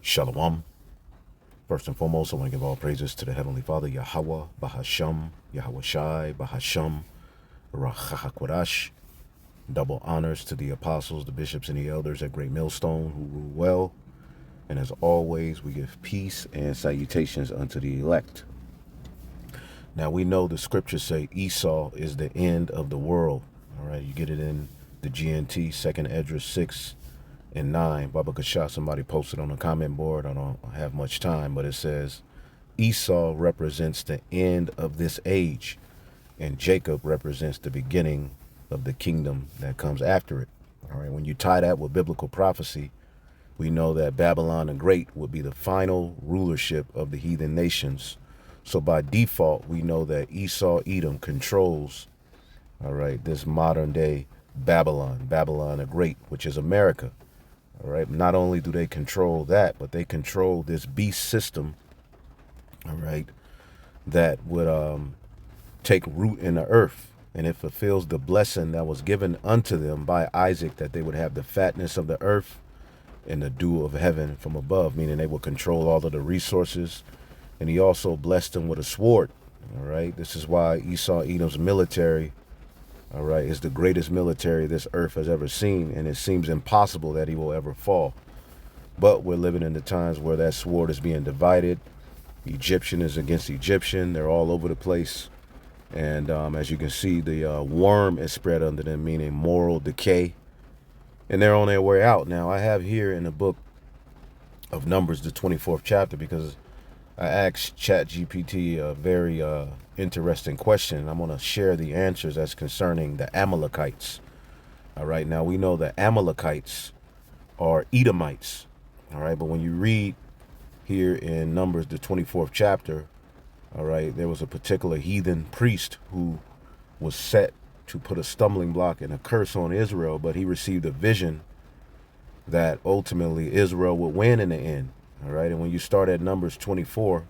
Shalom. First and foremost, I want to give all praises to the Heavenly Father, Yahweh, Bahasham, Yahweh Shai, Bahasham, Rachahakwadash. Double honors to the apostles, the bishops, and the elders at Great Millstone who rule well. And as always, we give peace and salutations unto the elect. Now, we know the scriptures say Esau is the end of the world. All right, you get it in the GNT, 2nd Esdras 6 and 9. Baba Kasha, somebody posted on the comment board. I don't have much time, but it says Esau represents the end of this age, and Jacob represents the beginning of the kingdom that comes after it. All right, when you tie that with biblical prophecy, we know that Babylon the Great would be the final rulership of the heathen nations. So by default, we know that Esau, Edom controls, all right, this modern day Babylon the Great, which is America. All right, not only do they control that, but they control this beast system, all right, that would take root in the earth. And it fulfills the blessing that was given unto them by Isaac, that they would have the fatness of the earth and the dew of heaven from above, meaning they will control all of the resources. And he also blessed them with a sword. All right, this is why Esau, Edom's military, all right, is the greatest military this earth has ever seen, and it seems impossible that he will ever fall. But we're living in the times where that sword is being divided. Egyptian is against Egyptian. They're all over the place. And as you can see, the worm is spread under them, meaning moral decay. And they're on their way out. Now, I have here in the book of Numbers, the 24th chapter, because I asked ChatGPT a very interesting question. I'm going to share the answers that's concerning the Amalekites. All right, now we know the Amalekites are Edomites. All right, but when you read here in Numbers, the 24th chapter, all right, there was a particular heathen priest who was set to put a stumbling block and a curse on Israel, but he received a vision that ultimately Israel would win in the end. All right, and when you start at Numbers 24,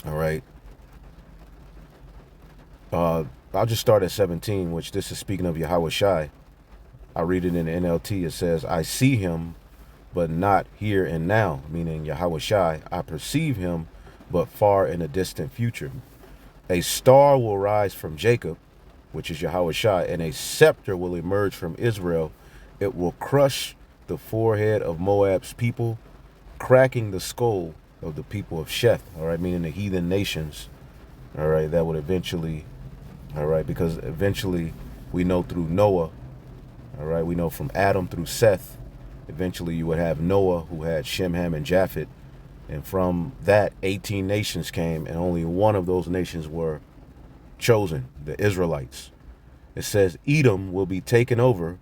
all right, I'll just start at 17, which this is speaking of Yahweh Shai. I read it in the NLT. It says, I see him, but not here and now, meaning Yahweh Shai. I perceive him, but far in a distant future. A star will rise from Jacob, which is Yahweh Shai, and a scepter will emerge from Israel. It will crush the forehead of Moab's people, cracking the skull of the people of Sheth, all right, meaning the heathen nations, all right, that would eventually, all right, because eventually we know through Noah, all right, we know from Adam through Seth, eventually you would have Noah, who had Shem, Ham, and Japheth, and from that 18 nations came, and only one of those nations were chosen, the Israelites. It says Edom will be taken over,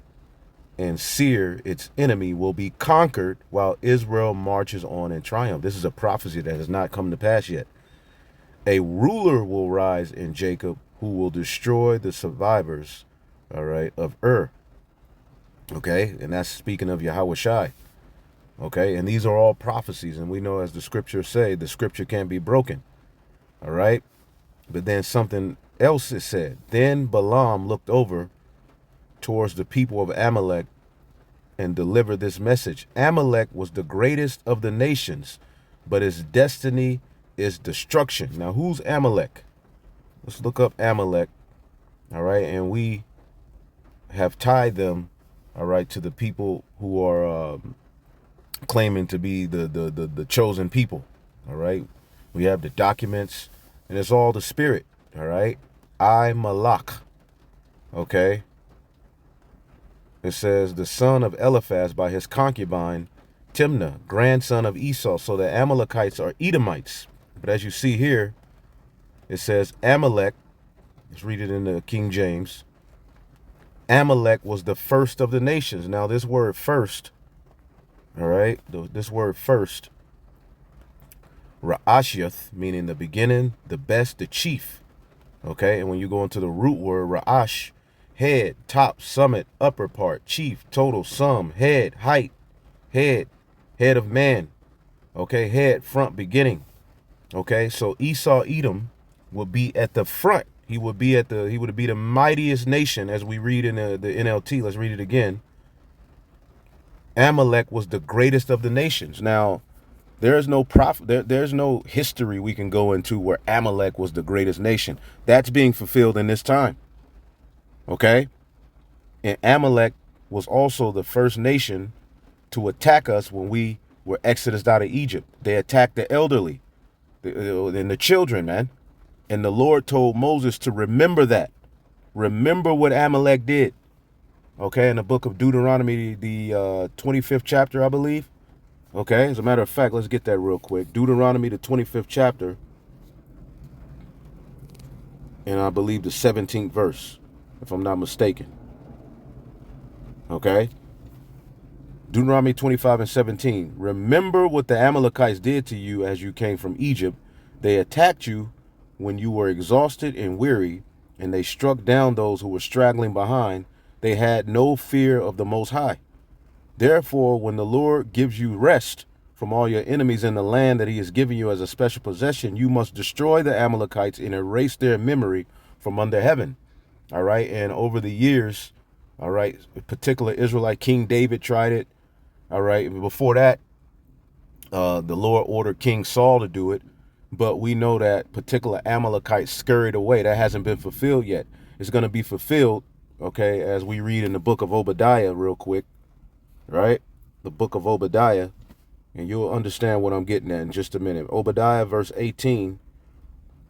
and Seir, its enemy, will be conquered while Israel marches on in triumph. This is a prophecy that has not come to pass yet. A ruler will rise in Jacob who will destroy the survivors, all right, of Okay, and that's speaking of Yahweh Shai. Okay, and these are all prophecies, and we know, as the scriptures say, the scripture can't be broken. All right, but then something else is said. Then Balaam looked over towards the people of Amalek and delivered this message. Amalek was the greatest of the nations, but his destiny is destruction. Now, who's Amalek? Let's look up Amalek, all right, and we have tied them, all right, to the people who are claiming to be the chosen people, all right. We have the documents, and it's all the spirit, all right. Amalek, okay. It says the son of Eliphaz by his concubine Timnah, grandson of Esau. So the Amalekites are Edomites. But as you see here, it says Amalek. Let's read it in the King James. Amalek was the first of the nations. Now this word first, all right, this word first, Ra'ashiath, meaning the beginning, the best, the chief. Okay, and when you go into the root word Ra'ash, head, top, summit, upper part, chief, total, sum, head, height, head of man. Okay, head, front, beginning. Okay, so Esau, Edom will be at the front. He would be the mightiest nation, as we read in the NLT. Let's read it again. Amalek was the greatest of the nations. Now, there's no there's no history we can go into where Amalek was the greatest nation. That's being fulfilled in this time. Okay? And Amalek was also the first nation to attack us when we were exodus out of Egypt. They attacked the elderly and the children, man. And the Lord told Moses to remember that. Remember what Amalek did. Okay, in the book of Deuteronomy, the 25th chapter, I believe. Okay, as a matter of fact, let's get that real quick. Deuteronomy, the 25th chapter, and I believe the 17th verse, if I'm not mistaken. Okay, Deuteronomy 25 and 17. Remember what the Amalekites did to you as you came from Egypt. They attacked you when you were exhausted and weary, and they struck down those who were straggling behind. They had no fear of the Most High. Therefore, when the Lord gives you rest from all your enemies in the land that he is giving you as a special possession, you must destroy the Amalekites and erase their memory from under heaven. All right. And over the years, all right, particular Israelite King David tried it. All right. Before that, the Lord ordered King Saul to do it. But we know that particular Amalekites scurried away. That hasn't been fulfilled yet. It's going to be fulfilled, okay, as we read in the book of Obadiah real quick. Right? The book of Obadiah, and you'll understand what I'm getting at in just a minute. Obadiah verse 18,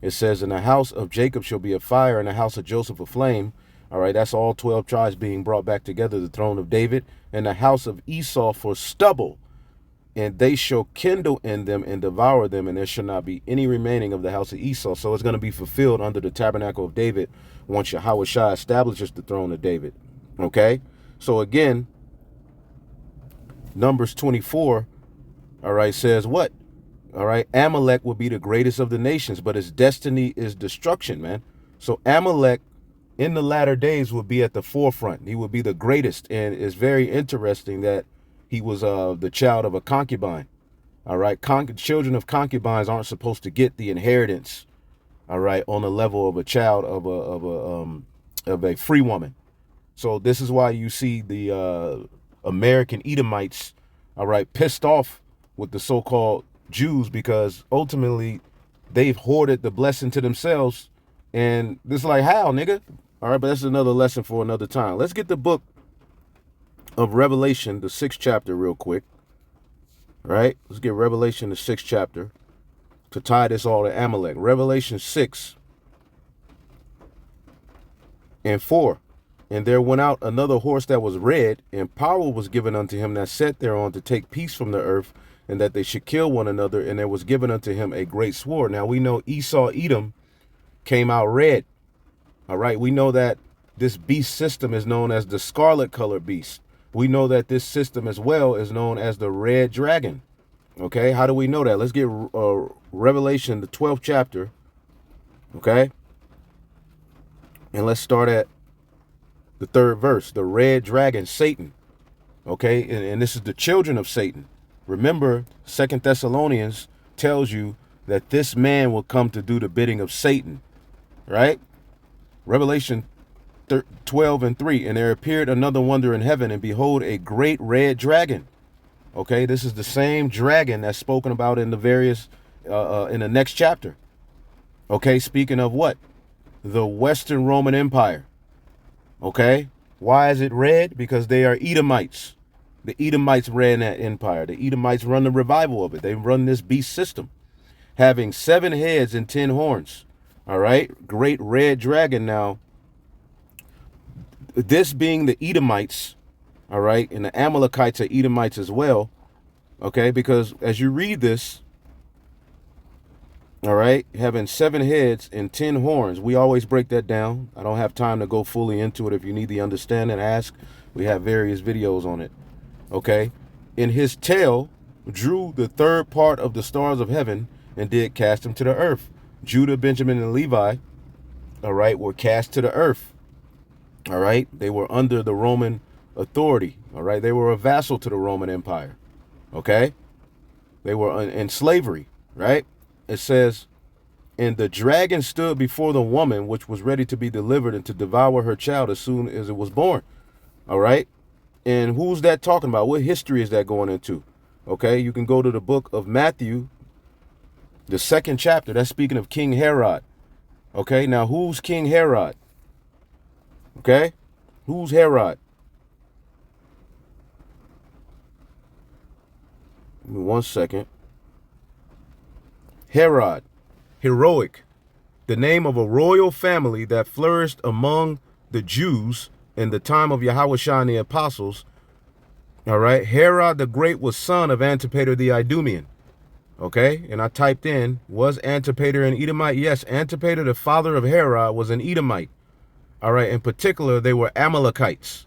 it says, in the house of Jacob shall be a fire, and the house of Joseph a flame. All right, that's all 12 tribes being brought back together, the throne of David, and the house of Esau for stubble, and they shall kindle in them and devour them, and there shall not be any remaining of the house of Esau. So it's going to be fulfilled under the tabernacle of David once Yahweh Shai establishes the throne of David. Okay, so again, Numbers 24, all right, says what? All right, Amalek will be the greatest of the nations, but his destiny is destruction, man. So Amalek in the latter days will be at the forefront. He will be the greatest, and it's very interesting that he was the child of a concubine. All right, children of concubines aren't supposed to get the inheritance, all right, on the level of a child of a free woman. So this is why you see the American Edomites, all right, pissed off with the so-called Jews, because ultimately they've hoarded the blessing to themselves. And this is like, how, nigga? All right, but that's another lesson for another time. Let's get the book of Revelation, the 6th chapter, real quick. All right, let's get Revelation, the 6th chapter, to tie this all to Amalek. Revelation 6 and 4. And there went out another horse that was red, and power was given unto him that sat thereon to take peace from the earth, and that they should kill one another. And there was given unto him a great sword. Now we know Esau, Edom, came out red. All right, we know that this beast system is known as the scarlet color beast. We know that this system as well is known as the red dragon. Okay, how do we know that? Let's get Revelation, the 12th chapter. Okay, and let's start at the 3rd verse. The red dragon, Satan. Okay, and this is the children of Satan. Remember, 2 Thessalonians tells you that this man will come to do the bidding of Satan. Right? Revelation 12 and 3. And there appeared another wonder in heaven, and behold, a great red dragon. Okay, this is the same dragon that's spoken about in the various, in the next chapter. Okay, speaking of what? The Western Roman Empire. Okay, why is it red? Because they are Edomites. The Edomites ran that empire. The Edomites run the revival of it. They run this beast system, having 7 heads and 10 horns. All right, great red dragon. Now, this being the Edomites, all right, and the Amalekites are Edomites as well. Okay, because as you read this, all right, having 7 heads and 10 horns. We always break that down. I don't have time to go fully into it. If you need the understanding, ask. We have various videos on it. Okay. In his tail drew the 3rd part of the stars of heaven, and did cast them to the earth. Judah, Benjamin, and Levi, all right, were cast to the earth. All right. They were under the Roman authority. All right. They were a vassal to the Roman Empire. Okay. They were in slavery. Right. It says, and the dragon stood before the woman, which was ready to be delivered and to devour her child as soon as it was born. All right. And who's that talking about? What history is that going into? Okay, you can go to the book of Matthew, the 2nd chapter. That's speaking of King Herod. Okay, now who's King Herod? Okay, who's Herod? Give me 1 second. Herod, heroic, the name of a royal family that flourished among the Jews in the time of Yahushua and the apostles. All right, Herod the Great was son of Antipater the Idumean. Okay, and I typed in, was Antipater an Edomite? Yes, Antipater, the father of Herod, was an Edomite. All right, in particular, they were Amalekites.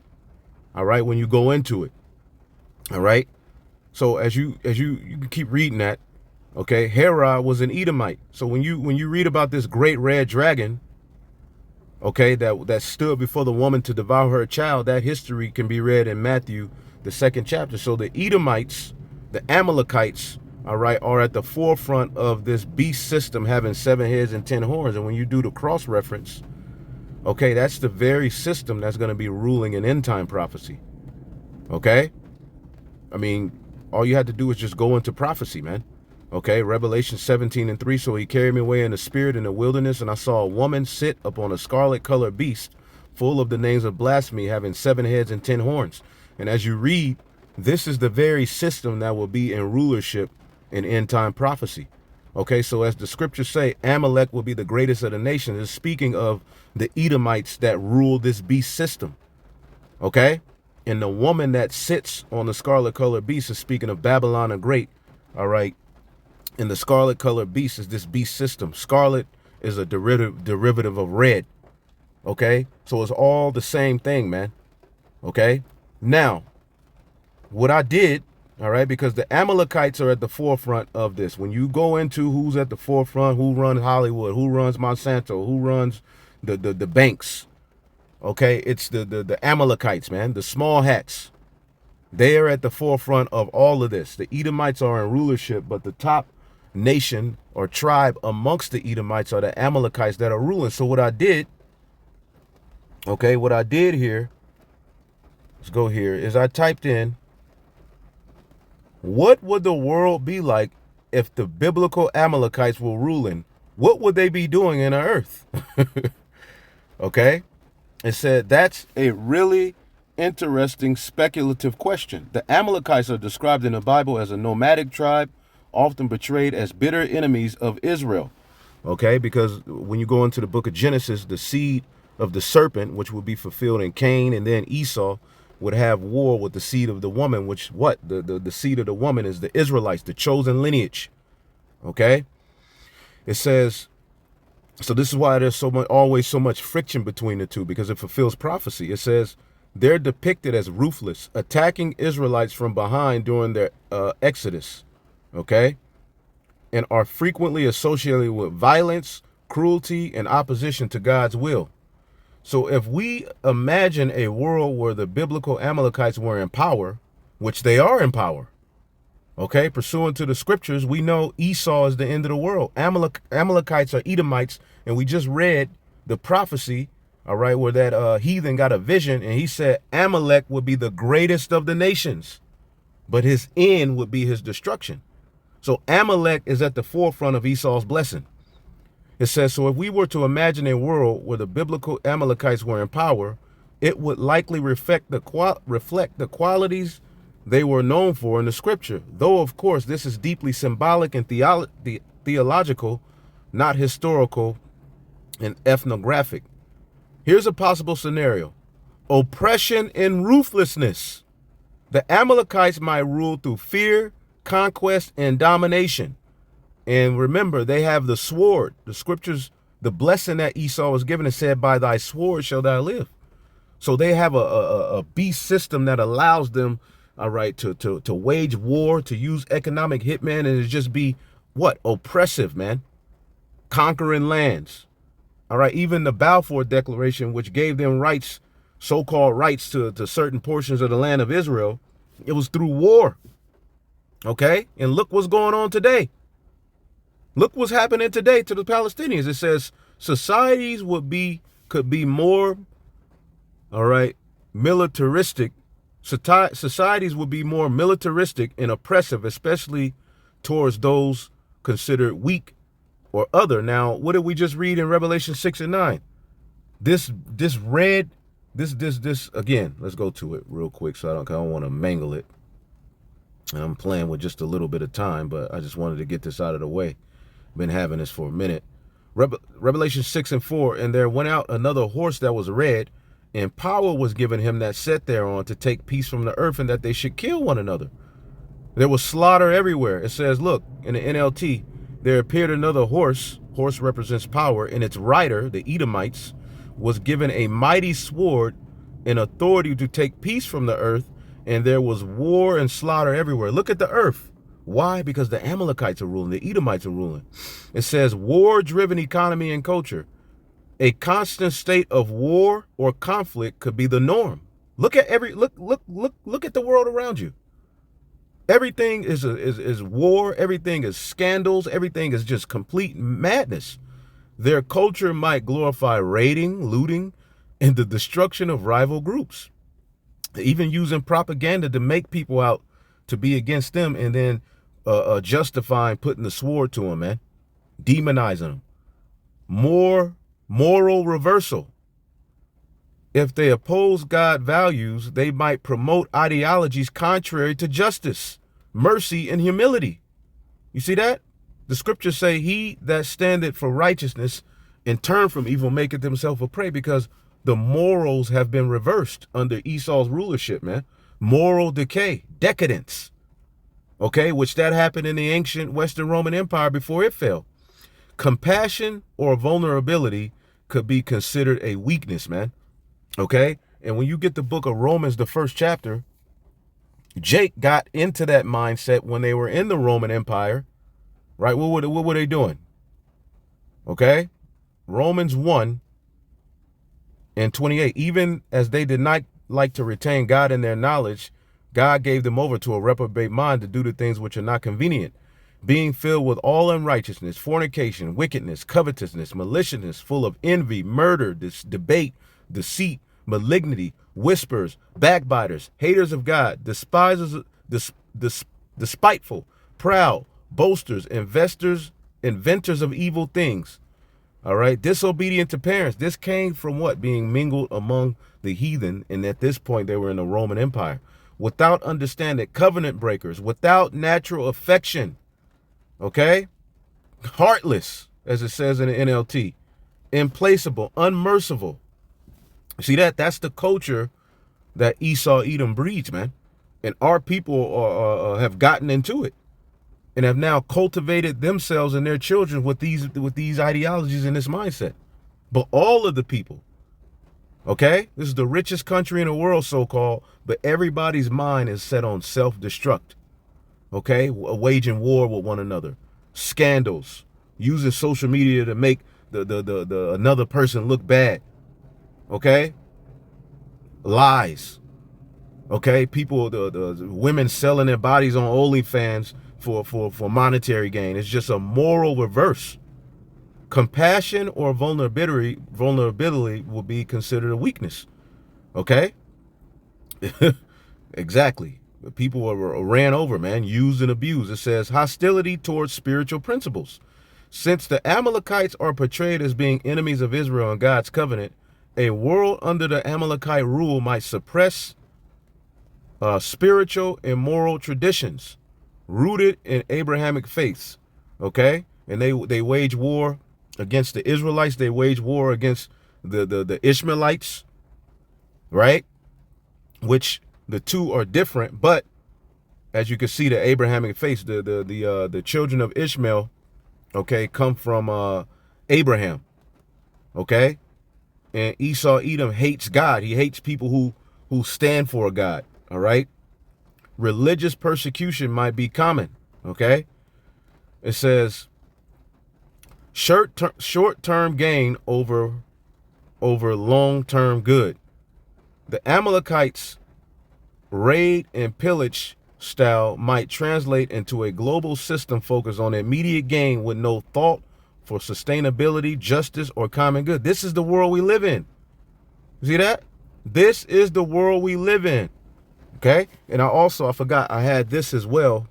All right, when you go into it. All right, so as you can keep reading that. Okay, Herod was an Edomite. So when you read about this great red dragon, okay, that stood before the woman to devour her child, that history can be read in Matthew, the 2nd chapter. So the Edomites, the Amalekites, all right, are at the forefront of this beast system having 7 heads and 10 horns. And when you do the cross reference, okay, that's the very system that's going to be ruling in end time prophecy. Okay, I mean, all you had to do is just go into prophecy, man. Okay, Revelation 17:3. So he carried me away in the spirit in the wilderness, and I saw a woman sit upon a scarlet colored beast, full of the names of blasphemy, having 7 heads and 10 horns. And as you read, this is the very system that will be in rulership in end time prophecy. Okay, so as the scriptures say, Amalek will be the greatest of the nations. It's speaking of the Edomites that rule this beast system. Okay, and the woman that sits on the scarlet colored beast is speaking of Babylon the Great. All right. And the scarlet colored beast is this beast system. Scarlet is a derivative of red. Okay, so it's all the same thing, man. Okay, now what I did, all right, because the Amalekites are at the forefront of this. When you go into who's at the forefront, who runs Hollywood, who runs Monsanto, who runs the banks, okay, it's the Amalekites, man, the small hats. They are at the forefront of all of this. The Edomites are in rulership, but the top nation or tribe amongst the Edomites are the Amalekites that are ruling. So what I did, okay, what I did here, let's go here, is I typed in, what would the world be like if the biblical Amalekites were ruling? What would they be doing in the earth? Okay, it said that's a really interesting speculative question. The Amalekites are described in the Bible as a nomadic tribe, often portrayed as bitter enemies of Israel. Okay, because when you go into the book of Genesis, the seed of the serpent, which would be fulfilled in Cain, and then Esau would have war with the seed of the woman, which what? The seed of the woman is the Israelites, the chosen lineage. Okay, it says, so this is why there's always so much friction between the two, because it fulfills prophecy. It says they're depicted as ruthless, attacking Israelites from behind during their exodus. Okay, and are frequently associated with violence, cruelty, and opposition to God's will. So if we imagine a world where the biblical Amalekites were in power, which they are in power, okay, pursuant to the scriptures, we know Esau is the end of the world. Amalekites are Edomites, and we just read the prophecy, all right, where that heathen got a vision, and he said Amalek would be the greatest of the nations, but his end would be his destruction. So Amalek is at the forefront of Esau's blessing. It says, so if we were to imagine a world where the biblical Amalekites were in power, it would likely reflect the qualities they were known for in the scripture. Though, of course, this is deeply symbolic and theological, not historical and ethnographic. Here's a possible scenario. Oppression and ruthlessness. The Amalekites might rule through fear, conquest, and domination. And remember, they have the sword. The scriptures, the blessing that Esau was given, it said, by thy sword shall thou live. So they have a beast system that allows them, all right, to wage war, to use economic hitman, and to just be what? Oppressive, man. Conquering lands. All right, even the Balfour Declaration, which gave them rights, so-called rights to certain portions of the land of Israel, it was through war. Okay, and look what's going on today. Look what's happening today to the Palestinians. It says societies could be more, all right, militaristic Societies would be more militaristic and oppressive, especially towards those considered weak or other. Now, what did we just read in Revelation 6 and 9? This again, let's go to it real quick so I don't want to mangle it. And I'm playing with just a little bit of time, but I just wanted to get this out of the way. Been having this for a minute. Revelation 6 and 4, and there went out another horse that was red, and power was given him that sat thereon to take peace from the earth, and that they should kill one another. There was slaughter everywhere. It says, look, in the NLT, there appeared another horse. Horse represents power, and its rider, the Edomites, was given a mighty sword and authority to take peace from the earth, and there was war and slaughter everywhere. Look at the earth. Why? Because the Amalekites are ruling, the Edomites are ruling. It says war-driven economy and culture. A constant state of war or conflict could be the norm. Look at look at the world around you. Everything is war, everything is scandals, everything is just complete madness. Their culture might glorify raiding, looting, and the destruction of rival groups. Even using propaganda to make people out to be against them, and then justifying putting the sword to them, man. Demonizing them. More moral reversal. If they oppose God values, they might promote ideologies contrary to justice, mercy, and humility. You see that? The scriptures say, he that standeth for righteousness and turn from evil maketh himself a prey, because the morals have been reversed under Esau's rulership, man. Moral decay, decadence. Okay, which that happened in the ancient Western Roman Empire before it fell. Compassion or vulnerability could be considered a weakness, man. Okay, and when you get the book of Romans, the first chapter, Jake got into that mindset when they were in the Roman Empire, right? What were they doing? Okay, Romans 1 and 28, even as they did not like to retain God in their knowledge, God gave them over to a reprobate mind to do the things which are not convenient, being filled with all unrighteousness, fornication, wickedness, covetousness, maliciousness, full of envy, murder, debate, deceit, malignity, whispers, backbiters, haters of God, despisers, despiteful, proud, boasters, inventors of evil things. All right, disobedient to parents. This came from what? Being mingled among the heathen, and at this point they were in the Roman Empire. Without understanding, covenant breakers, without natural affection. Okay, heartless, as it says in the NLT, implacable, unmerciful. See that? That's the culture that Esau, Edom breeds, man. And our people have gotten into it and have now cultivated themselves and their children with these ideologies and this mindset. But all of the people, okay, this is the richest country in the world, so-called, but everybody's mind is set on self-destruct. Okay, waging war with one another, scandals, using social media to make the another person look bad. Okay, lies. Okay, people, the women selling their bodies on OnlyFans for monetary gain. It's just a moral reverse. Compassion or vulnerability will be considered a weakness. Okay, exactly. People are ran over, man, used and abused. It says hostility towards spiritual principles. Since the Amalekites are portrayed as being enemies of Israel and God's covenant, a world under the Amalekite rule might suppress spiritual and moral traditions rooted in Abrahamic faiths. Okay, and they wage war against the Israelites. They wage war against the Ishmaelites, right? Which the two are different, but as you can see, the Abrahamic faith, the children of Ishmael, okay, come from Abraham, okay, and Esau, Edom, hates God. He hates people who stand for God. All right, religious persecution might be common. Okay, it says short-term gain over long-term good. The Amalekites' raid and pillage style might translate into a global system focused on immediate gain with no thought for sustainability, justice, or common good. This is the world we live in. See that? This is the world we live in. Okay. And I forgot I had this as well.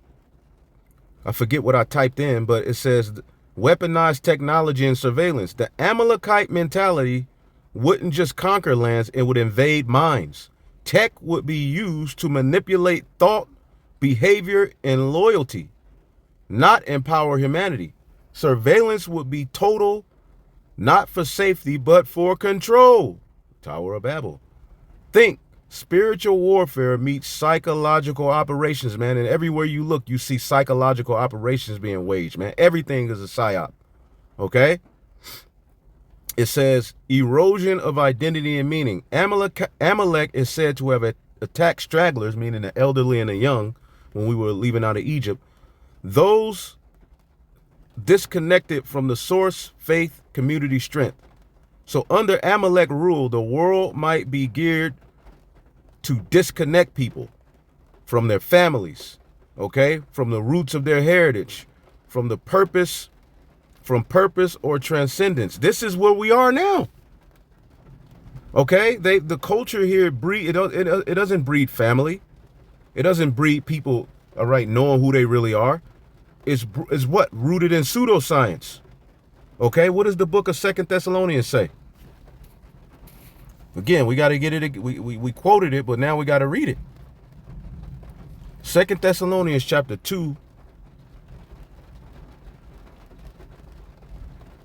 I forget what I typed in, but it says weaponized technology and surveillance. The Amalekite mentality wouldn't just conquer lands, it would invade minds. Tech would be used to manipulate thought, behavior, and loyalty, not empower humanity. Surveillance would be total, not for safety, but for control. Tower of Babel. Think spiritual warfare meets psychological operations, man. And everywhere you look, you see psychological operations being waged, man. Everything is a psyop. Okay? It says erosion of identity and meaning. Amalek is said to have attacked stragglers, meaning the elderly and the young, when we were leaving out of Egypt. Those disconnected from the source, faith, community, strength. So under Amalek rule, the world might be geared to disconnect people from their families, okay, from the roots of their heritage, from purpose or transcendence. This is where we are now. Okay, the culture here it doesn't breed family. It doesn't breed people, all right, knowing who they really are. Is what? Rooted in pseudoscience. Okay, what does the book of 2 Thessalonians say? Again, we got to get it. We quoted it, but now we got to read it. 2 Thessalonians chapter 2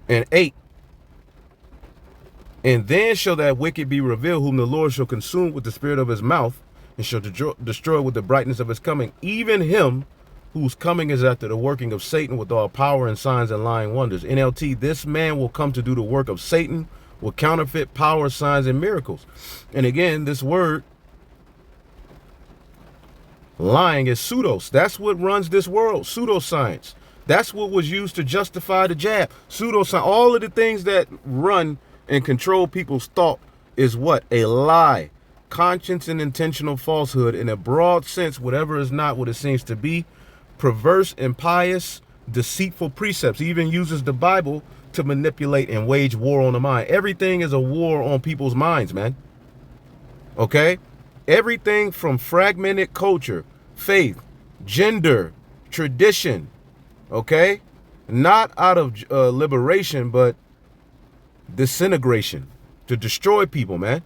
and 8. And then shall that wicked be revealed, whom the Lord shall consume with the spirit of his mouth, and shall destroy with the brightness of his coming, even him whose coming is after the working of Satan with all power and signs and lying wonders. NLT, this man will come to do the work of Satan with counterfeit power, signs, and miracles. And again, this word, lying, is pseudos. That's what runs this world, pseudoscience. That's what was used to justify the jab. Pseudoscience, all of the things that run and control people's thought is what? A lie. Conscience and intentional falsehood. In a broad sense, whatever is not what it seems to be. Perverse, impious, deceitful precepts. He even uses the Bible to manipulate and wage war on the mind. Everything is a war on people's minds, man. Okay? Everything from fragmented culture, faith, gender, tradition, okay? Not out of liberation, but disintegration to destroy people, man.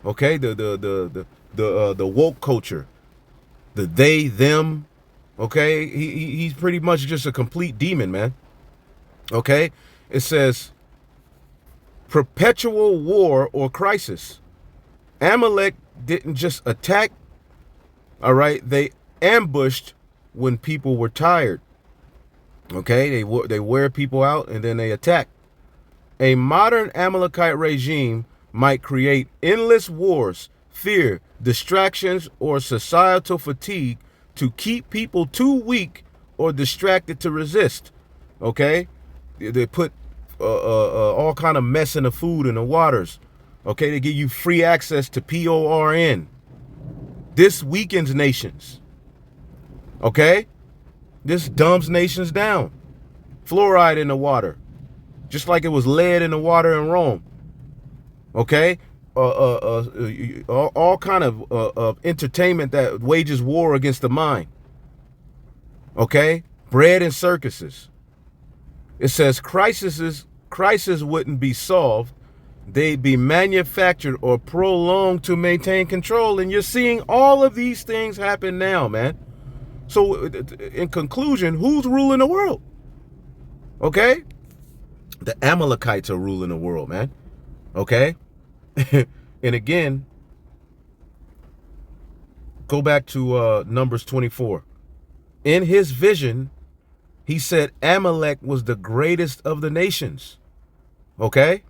Okay? The woke culture, the they, them, okay? He's pretty much just a complete demon, man. Okay? It says perpetual war or crisis. Amalek didn't just attack, all right? They ambushed when people were tired. Okay? They wear people out and then they attack. A modern Amalekite regime might create endless wars, fear, distractions, or societal fatigue to keep people too weak or distracted to resist. Okay? They put all kind of mess in the food and the waters. Okay, they give you free access to PORN. This weakens nations. Okay? This dumbs nations down. Fluoride in the water. Just like it was lead in the water in Rome. Okay? All kind of entertainment that wages war against the mind. Okay? Bread and circuses. It says crisis wouldn't be solved. They'd be manufactured or prolonged to maintain control. And you're seeing all of these things happen now, man. So in conclusion, who's ruling the world? Okay? The Amalekites are ruling the world, man. Okay? And again, go back to Numbers 24. In his vision, he said Amalek was the greatest of the nations. Okay?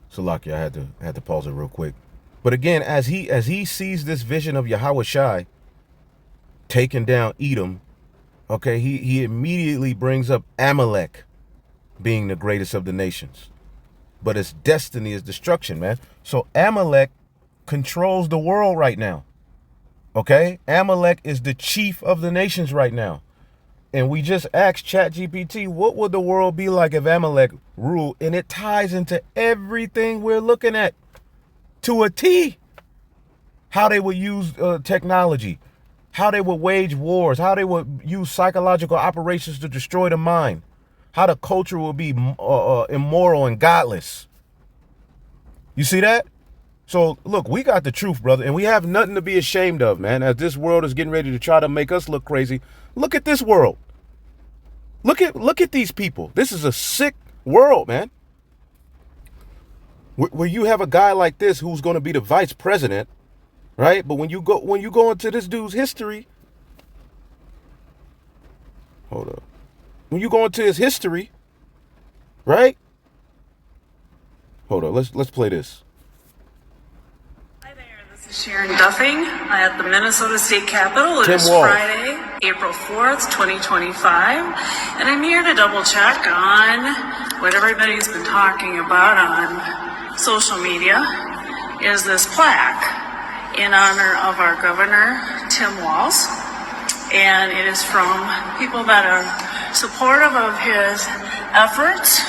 So Laki, I had to pause it real quick. But again, as he sees this vision of Yahweh Shai taking down Edom, okay, he immediately brings up Amalek being the greatest of the nations. But its destiny is destruction, man. So Amalek controls the world right now. Okay? Amalek is the chief of the nations right now. And we just asked ChatGPT, what would the world be like if Amalek ruled? And it ties into everything we're looking at to a T. how they would use technology, how they would wage wars, how they would use psychological operations to destroy the mind, how the culture will be immoral and godless. You see that? So, look, we got the truth, brother, and we have nothing to be ashamed of, man. As this world is getting ready to try to make us look crazy, look at this world. Look at these people. This is a sick world, man. Where you have a guy like this who's going to be the vice president, right? But when you go into this dude's history, hold up. When you go into his history, right? Hold on, let's play this. Sharon Duffing at the Minnesota State Capitol. It is Friday, April 4th, 2025, and I'm here to double check on what everybody's been talking about on social media, is this plaque in honor of our governor, Tim Walz, and it is from people that are supportive of his efforts,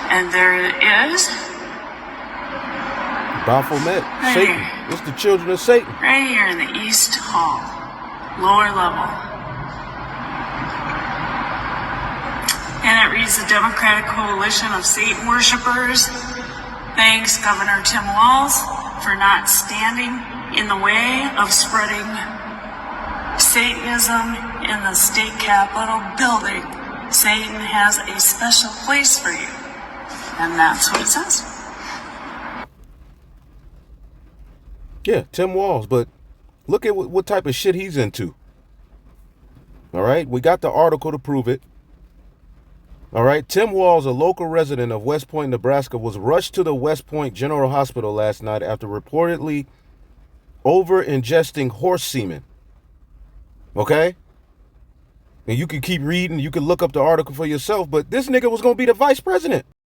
and there it is. Baphomet, right. Satan. It's the children of Satan. Right here in the East Hall, lower level. And it reads, the Democratic Coalition of Satan Worshippers thanks Governor Tim Walz for not standing in the way of spreading Satanism in the state capitol building. Satan has a special place for you. And that's what it says. Yeah, Tim Walz, but look at what type of shit he's into. All right, we got the article to prove it. All right, Tim Walz, a local resident of West Point, Nebraska, was rushed to the West Point General Hospital last night after reportedly over-ingesting horse semen. Okay? And you can keep reading, you can look up the article for yourself, but this nigga was going to be the vice president.